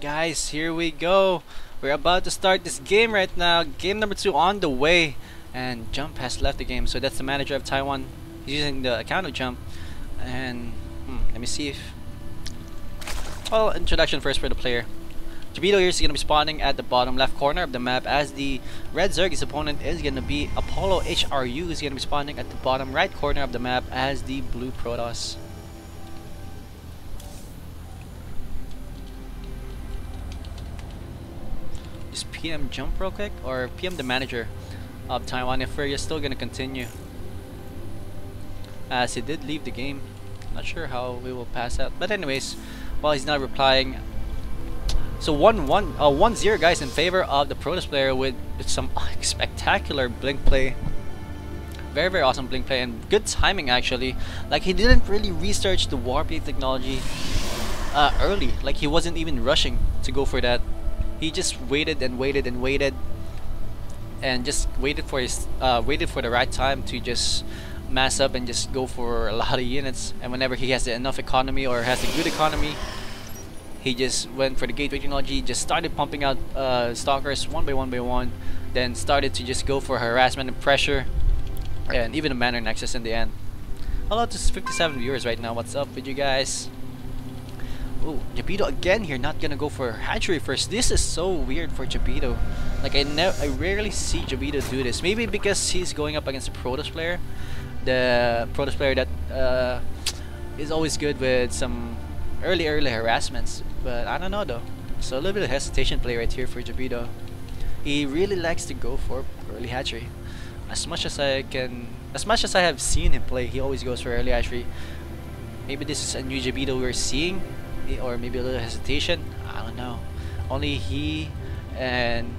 guys, here we go. We're about to start this game right now. Game number 2 on the way. And Jump has left the game, so that's the manager of Taiwan. He's using the account of Jump. And let me see if... Well, introduction first for the player. Jabito here is going to be spawning at the bottom left corner of the map, as the red Zerg, his opponent, is going to be ttApolloHRU, is going to be spawning at the bottom right corner of the map as the blue Protoss. Just PM Jump real quick, or PM the manager of Taiwan if we're still going to continue, as he did leave the game. Not sure how we will pass out, but anyways, while he's not replying. So 1-0 guys in favor of the Protoss player with some spectacular blink play. Very awesome blink play and good timing actually. Like, he didn't really research the warp-8 technology early. Like, he wasn't even rushing to go for that. He just waited and waited and waited, and just waited for his for the right time to just mass up and just go for a lot of units. And whenever he has enough economy or has a good economy, he just went for the gateway technology, just started pumping out stalkers one by one, then started to just go for harassment and pressure, and even a Manor Nexus in the end. Hello to 57 viewers right now, what's up with you guys? Oh, Jabito again here, not gonna go for hatchery first. This is so weird for Jabito. Like, I rarely see Jabito do this. Maybe because he's going up against a Protoss player. The Protoss player that is always good with some early harassments, but I don't know though. So a little bit of hesitation play right here for Jabito. He really likes to go for early hatchery. As much as I have seen him play, he always goes for early hatchery. Maybe this is a new Jabito we're seeing, or maybe a little hesitation. I don't know. Only he and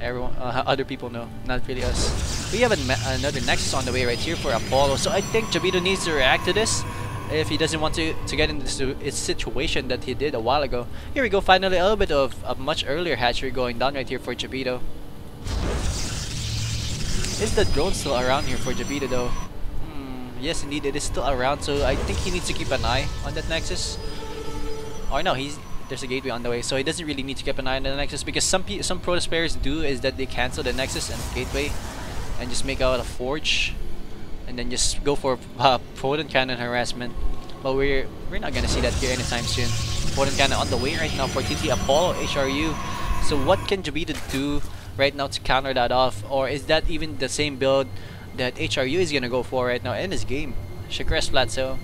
everyone, other people know, not really us. We have another Nexus on the way right here for Apollo, so I think Jabito needs to react to this if he doesn't want to get into this situation that he did a while ago. Here we go, finally a little bit of a much earlier hatchery going down right here for Jabito. Is the drone still around here for Jabito though? Yes indeed, it is still around, so I think he needs to keep an eye on that Nexus. Or no, there's a gateway on the way, so he doesn't really need to keep an eye on the Nexus, because some Protoss players do is that they cancel the Nexus and gateway and just make out a forge and then just go for Proton Cannon harassment. But we're not gonna see that here anytime soon. Proton Cannon on the way right now for ttApolloHRU. So what can Jabito do right now to counter that off? Or is that even the same build that HRU is gonna go for right now in this game? Chakras Plateau,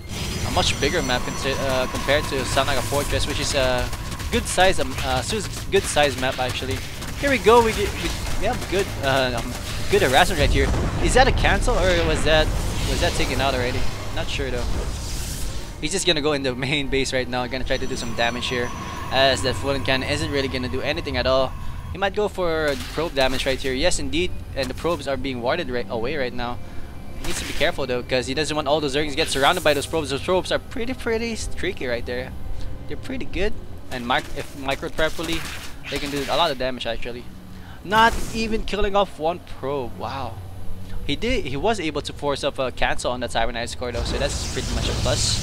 a much bigger map compared to Sanaga Fortress, which is a good size map actually. Here we go, we have good harassment right here. Is that a cancel, or was that taken out already? Not sure though. He's just gonna go in the main base right now, gonna try to do some damage here, as that Floating Cannon isn't really gonna do anything at all. He might go for probe damage right here. Yes indeed, and the probes are being warded away right now. He needs to be careful though, because he doesn't want all those Zergs to get surrounded by those probes. Those probes are pretty streaky right there. They're pretty good, and if microed properly, they can do a lot of damage actually. Not even killing off one probe. Wow. He was able to force up a cancel on the Taiwan score though, so that's pretty much a plus.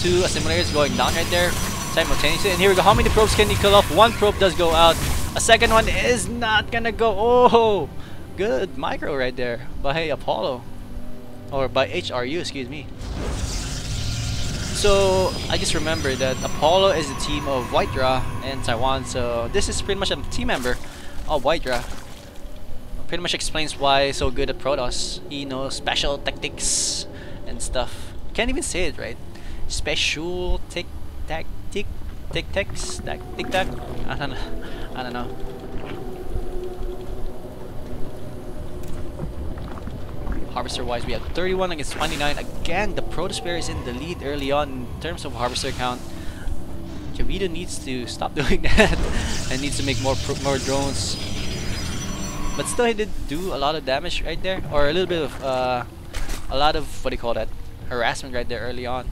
2 assimilators going down right there simultaneously, and here we go. How many probes can he kill off? One probe does go out. A second one is not gonna go. Oh, good micro right there by Apollo, or by HRU, excuse me. So I just remember that Apollo is a team of White Draw and Taiwan, so this is pretty much a team member of White Draw. Pretty much explains why he's so good at Protoss. He knows special tactics and stuff. Can't even say it right. Special tic-tac. I don't know. Harvester wise, we have 31 against 29. Again, the Protoss player is in the lead early on in terms of harvester count. Jabito needs to stop doing that and needs to make more drones. But still, he did do a lot of damage right there, or a little bit of a lot of, what do you call that, harassment right there early on,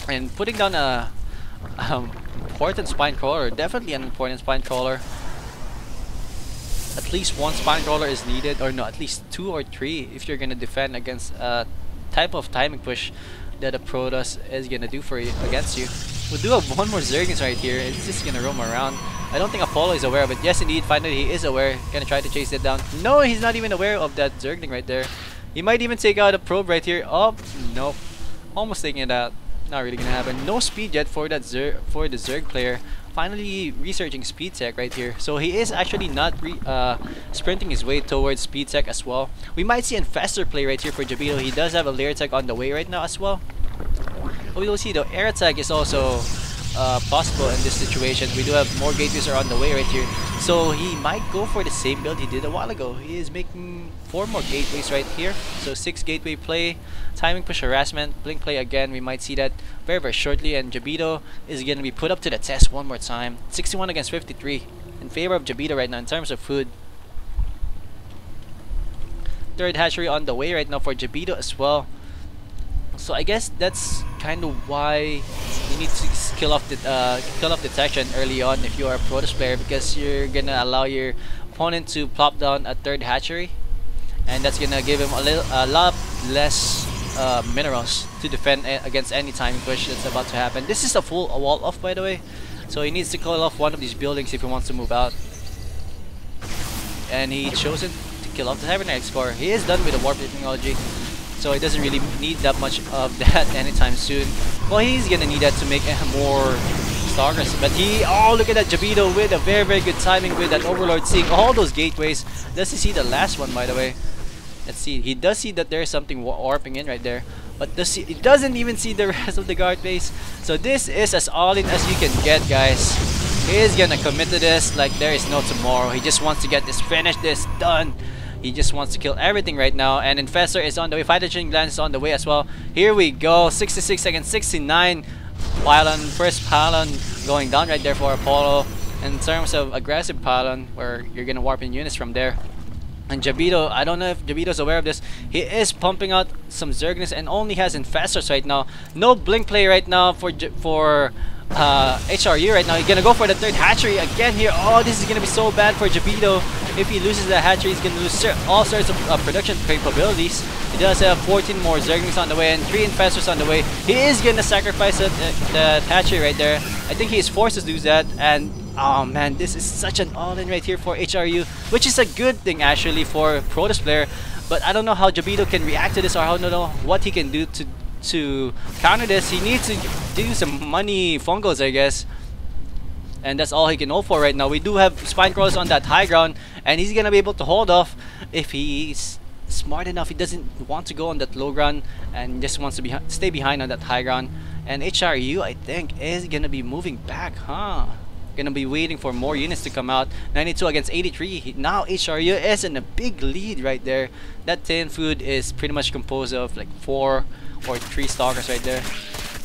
and putting down a important spine crawler. Definitely an important spine crawler. At least one spine crawler is needed, or no, at least 2 or 3 if you're gonna defend against a type of timing push that a Protoss is gonna do for you against you. We do have one more Zerglings right here. It's just gonna roam around. I don't think Apollo is aware of it. Yes, indeed, finally he is aware. Gonna try to chase it down. No, he's not even aware of that Zergling right there. He might even take out a probe right here. Oh, nope. Almost taking it out. Not really gonna happen. No speed yet for that for the Zerg player. Finally researching speed tech right here. So he is actually not sprinting his way towards speed tech as well. We might see Infestor play right here for Jabito. He does have a lair tech on the way right now as well. We will see though, air attack is also possible in this situation. We do have more gateways are on the way right here. So he might go for the same build he did a while ago. He is making 4 more gateways right here. So 6 gateway play, timing push harassment, blink play again. We might see that very shortly, and Jabito is going to be put up to the test one more time. 61 against 53 in favor of Jabito right now in terms of food. Third hatchery on the way right now for Jabito as well. So I guess that's kind of why you need to kill off detection early on if you are a Protoss player, because you're gonna allow your opponent to plop down a third hatchery, and that's gonna give him a lot less minerals to defend against any timing push that's about to happen. This is a full wall off, by the way, so he needs to kill off one of these buildings if he wants to move out. And he chosen to kill off the cybernetic score. He is done with the warp technology, so he doesn't really need that much of that anytime soon. Well, he's gonna need that to make more stalkers. But oh, look at that Jabito with a very good timing with that Overlord, seeing all those gateways. Does he see the last one, by the way? Let's see. He does see that there's something warping in right there, but he doesn't even see the rest of the guard base. So this is as all in as you can get, guys. He is gonna commit to this like there is no tomorrow. He just wants to get this finished, this done. He just wants to kill everything right now, and Infestor is on the way. Phytogen Gland is on the way as well. Here we go, 66 against 69. Pylon, first pylon going down right there for Apollo. In terms of aggressive pylon, where you're gonna warp in units from there. And Jabito, I don't know if Jabito's aware of this. He is pumping out some Zerglings and only has Infestors right now. No blink play right now for HRU right now. He's gonna go for the third hatchery again here. Oh, this is gonna be so bad for Jabito. If he loses that hatchery, he's gonna lose all sorts of production capabilities. He does have 14 more Zerglings on the way and 3 Infestors on the way. He is gonna sacrifice that hatchery right there. I think he is forced to do that, and oh man, this is such an all-in right here for HRU, which is a good thing actually for Protoss player. But I don't know how Jabito can react to this, or I don't know what he can do to counter this. He needs to do some money fungos, I guess, and that's all he can hope for right now. We do have spine crawlers on that high ground, and he's gonna be able to hold off if he's smart enough. He doesn't want to go on that low ground and just wants to stay behind on that high ground. And HRU, I think, is gonna be moving back, gonna be waiting for more units to come out. 92 against 83. Now HRU is in a big lead right there. That 10 food is pretty much composed of like 4 or 3 stalkers right there,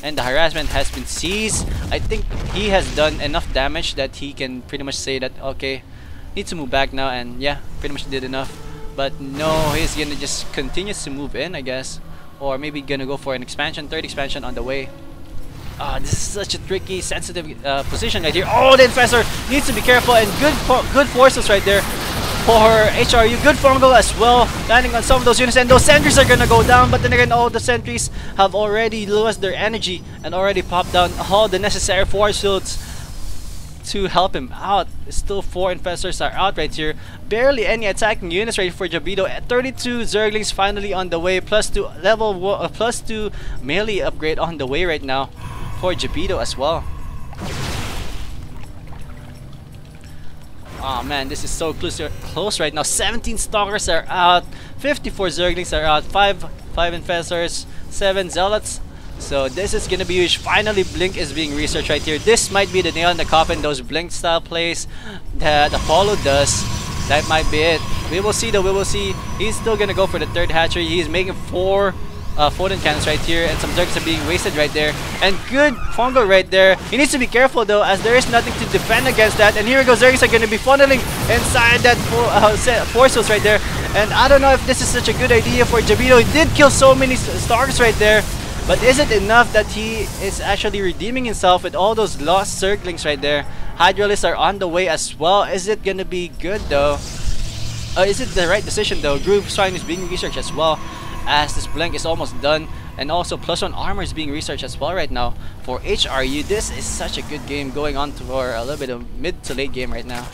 and the harassment has been seized. I think he has done enough damage that he can pretty much say that okay, need to move back now, and yeah, pretty much did enough. But no, he's gonna just continue to move in, I guess, or maybe gonna go for an expansion, third expansion on the way. This is such a tricky, sensitive position right here. Oh, the Infestor needs to be careful, and good forces right there for HRU. Good fungal as well, landing on some of those units, and those sentries are gonna go down. But then again, all the sentries have already lost their energy and already popped down all the necessary force fields to help him out. Still 4 Infestors are out right here. Barely any attacking units right for Jabito. 32 Zerglings finally on the way, plus 2 plus 2 melee upgrade on the way right now for Jabito as well. Oh man, this is so close right now. 17 Stalkers are out, 54 Zerglings are out, 5 Infestors, 7 Zealots. So this is gonna be huge. Finally, Blink is being researched right here. This might be the nail in the coffin. Those Blink style plays that Apollo does, that might be it. We will see though, we will see. He's still gonna go for the third hatchery. He's making 4 photon cannons right here, and some Zergs are being wasted right there. And good fungal right there. He needs to be careful though, as there is nothing to defend against that. And here we go, Zergs are gonna be funneling inside that force fields right there. And I don't know if this is such a good idea for Jabito. He did kill so many Starks right there, but is it enough that he is actually redeeming himself with all those lost Zerglings right there? Hydralisks are on the way as well. Is it gonna be good though? Is it the right decision though? Groove Swine is being researched as well, as this Blink is almost done. And also +1 armor is being researched as well right now for HRU. This is such a good game going on for a little bit of mid to late game right now.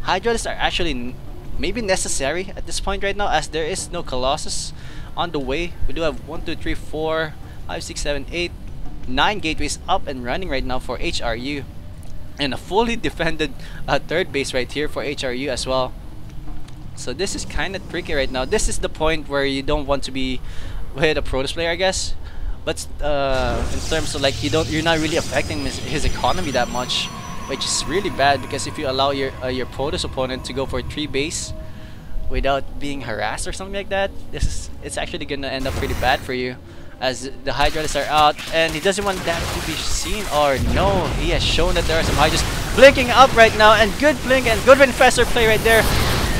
Hydralisks are actually maybe necessary at this point right now, as there is no Colossus on the way. We do have 1, 2, 3, 4, 5, 6, 7, 8, 9 gateways up and running right now for HRU. And a fully defended third base right here for HRU as well. So this is kind of tricky right now. This is the point where you don't want to be with a Protoss player, I guess. But in terms of like you're not really affecting his economy that much, which is really bad, because if you allow your Protoss opponent to go for 3 base without being harassed or something like that, it's actually gonna end up pretty bad for you, as the Hydralisks are out and he doesn't want that to be seen. Or no, he has shown that there are some Hydralisks blinking up right now, and good blink and good Infestor play right there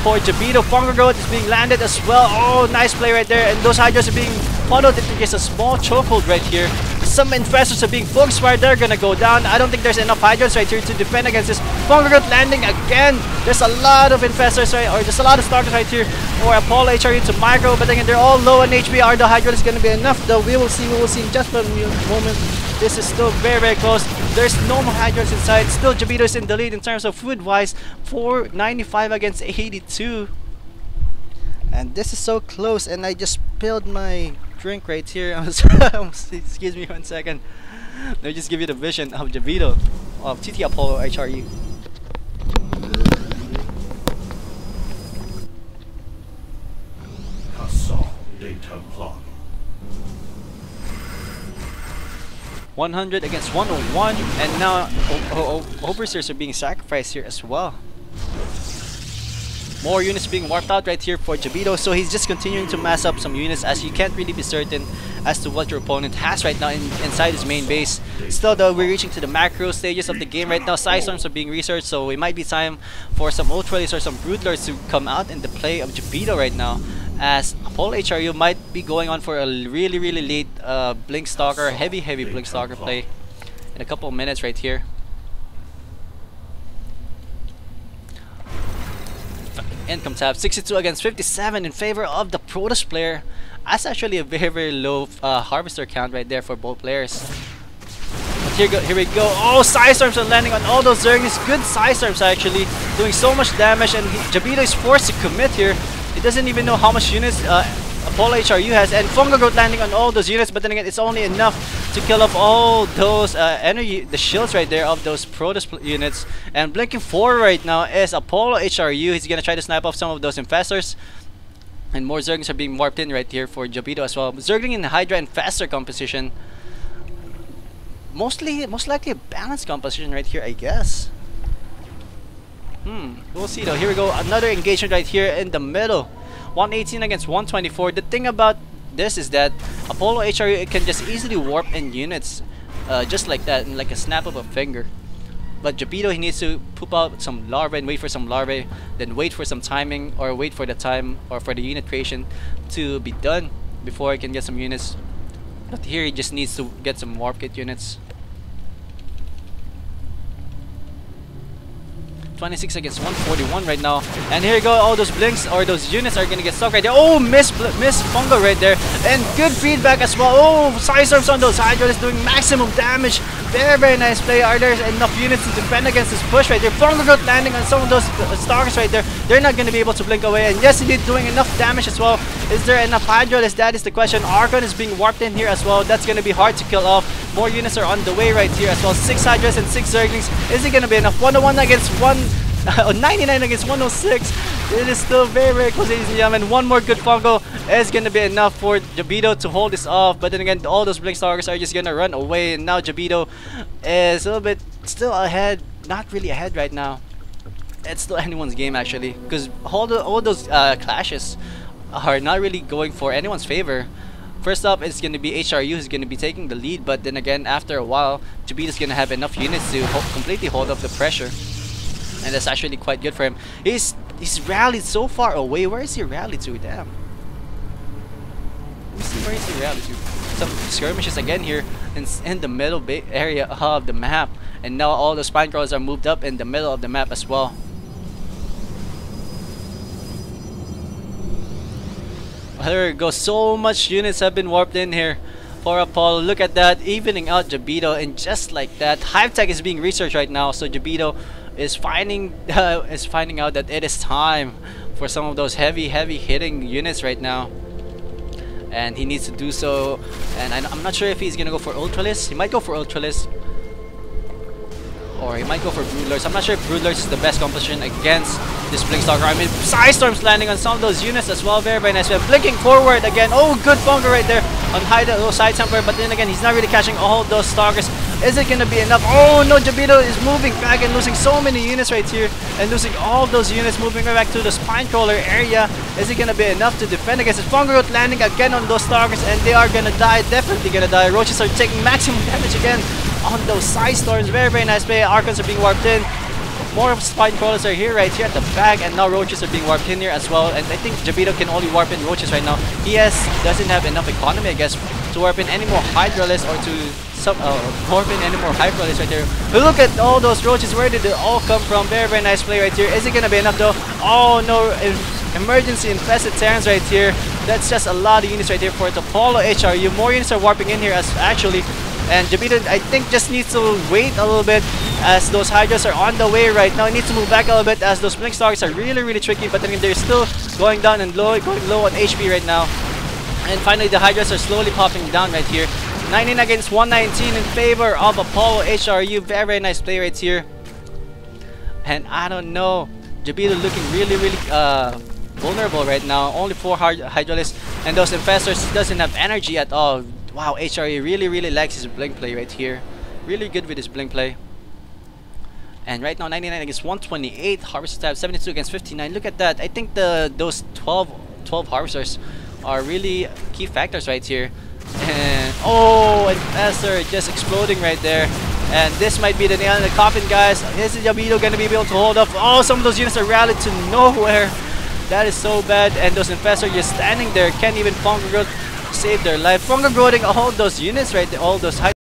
for Jabito. Fungal Growth is being landed as well. Oh, nice play right there, and those Hydras are being funneled into just a small chokehold right here. Some Infestors are being focused fired. They're gonna go down. I don't think there's enough Hydras right here to defend against this. Fungal Growth landing again. There's a lot of Infestors right, or there's a lot of Stalkers right here for Apollo HRU to micro, but again, they're all low on HP. Are the Hydras gonna be enough though? We will see in just a moment. This is still very, very close. There's no more Hydras inside. Still, Jabito is in the lead in terms of food-wise, 495 against 82. And this is so close, and I just spilled my drink right here. Excuse me 1 second. Let me just give you the vision of Jabito of ttApolloHRU. Data plot. 100 against 101, and now Overseers are being sacrificed here as well. More units being warped out right here for Jabito, so he's just continuing to mass up some units, as you can't really be certain as to what your opponent has right now inside his main base. Still though, we're reaching to the macro stages of the game right now. Psystorms are being researched, so it might be time for some Ultralists or some Broodlords to come out in the play of Jabito right now, as Apollo HRU might be going on for a really late Blink Stalker, heavy Blink Stalker play in a couple of minutes right here. Income tab 62 against 57 in favor of the Protoss player. That's actually a very low harvester count right there for both players. But here we go. Oh, Psystorms are landing on all those Zerglings. Good Psystorms actually, doing so much damage, and Jabito is forced to commit here. He doesn't even know how much units Apollo HRU has, and Fungal Growth landing on all those units, but then again, it's only enough to kill off all those energy, the shields right there of those Protoss units. And blinking forward right now is Apollo HRU. He's gonna try to snipe off some of those Infestors, and more Zerglings are being warped in right here for Jabito as well. Zergling and Hydra Infestor composition, most likely a balanced composition right here, I guess. We'll see though. Here we go, another engagement right here in the middle. 118 against 124. The thing about this is that Apollo HRU can just easily warp in units just like that, in like a snap of a finger. But Jabito, he needs to poop out some larvae and wait for some larvae, then wait for some timing, or wait for the time or for the unit creation to be done before he can get some units. But here he just needs to get some warp kit units. 26 against 141 right now, and here you go. All those blinks or those units are gonna get stuck right there. Oh, miss Fungal right there, and good feedback as well. Oh, Psystorms on those Hydras doing maximum damage. Very nice play. Are there enough units to defend against this push right there? Fungal Growth landing on some of those Stalkers right there. They're not gonna be able to blink away, and yes, indeed, doing enough damage as well. Is there enough Hydralisks? That is the question. Archon is being warped in here as well. That's gonna be hard to kill off. More units are on the way right here as well. 6 Hydras and 6 Zerglings. Is it gonna be enough? 101 against 99 against 106. It is still very close, ladies and gentlemen. One more good Fungal is gonna be enough for Jabito to hold this off. But then again, all those Blink Stalkers are just gonna run away, and now Jabito is a little bit still ahead. Not really ahead right now. It's still anyone's game actually, because all those clashes are not really going for anyone's favor. First up, it's going to be HRU who's going to be taking the lead, but then again, after a while, Jabito's going to have enough units to completely hold up the pressure, and that's actually quite good for him. He's rallied so far away. Where is he rallied to? Damn. Let me see, where is he rallied to? Some skirmishes again here in the middle area of the map, and now all the spine crawlers are moved up in the middle of the map as well. There we go. So much units have been warped in here for Apollo. Look at that, evening out Jabito, and just like that, Hive Tech is being researched right now. So Jabito is finding out that it is time for some of those heavy hitting units right now, and he needs to do so. And I'm not sure if he's gonna go for Ultralisk. He might go for Ultralisk, or he might go for Broodlords. I'm not sure if Broodlords is the best composition against this Blink Stalker. I mean, Psystorm's landing on some of those units as well. Very nice. We're blinking forward again. Oh, good bunker right there on side temper. But then again, he's not really catching all those Stalkers. Is it gonna be enough? Oh no, Jabito is moving back and losing so many units right here, and losing all those units, moving right back to the Spine Crawler area. Is it gonna be enough to defend against the Fungal Root landing again on those Stalkers? And they are gonna die. Definitely gonna die. Roaches are taking maximum damage again on those Psystorms. Very nice play. Archons are being warped in. More Spine Crawlers are here right here at the back, and now Roaches are being warped in here as well. And I think Jabito can only warp in Roaches right now. He doesn't have enough economy, I guess, to warp in any more Hydralisk or to warp in any more Hydralisk right there. But look at all those Roaches. Where did it all come from? Very nice play right here. Is it gonna be enough though? Oh no, emergency infested Terrans right here. That's just a lot of units right here for ttApolloHRU. More units are warping in here as actually. And Jabito, I think, just needs to wait a little bit as those Hydras are on the way right now. He needs to move back a little bit as those Blink Stalkers are really tricky. But then they're still going down and going low on HP right now. And finally, the Hydras are slowly popping down right here. 19 against 119 in favor of ttApolloHRU. Very nice play right here. And I don't know, Jabito looking really vulnerable right now. Only 4 Hydralisks, and those Infestors doesn't have energy at all. Wow, HRE really likes his blink play right here. Really good with his blink play. And right now, 99 against 128. Harvester tab 72 against 59. Look at that. I think those 12 Harvesters are really key factors right here. And oh, Infestor just exploding right there. And this might be the nail in the coffin, guys. Is Jabito gonna be able to hold off? Oh, some of those units are rallied to nowhere. That is so bad. And those Infestors just standing there, can't even Fungal Growth save their life. Fungal Growing all those units right there, all those high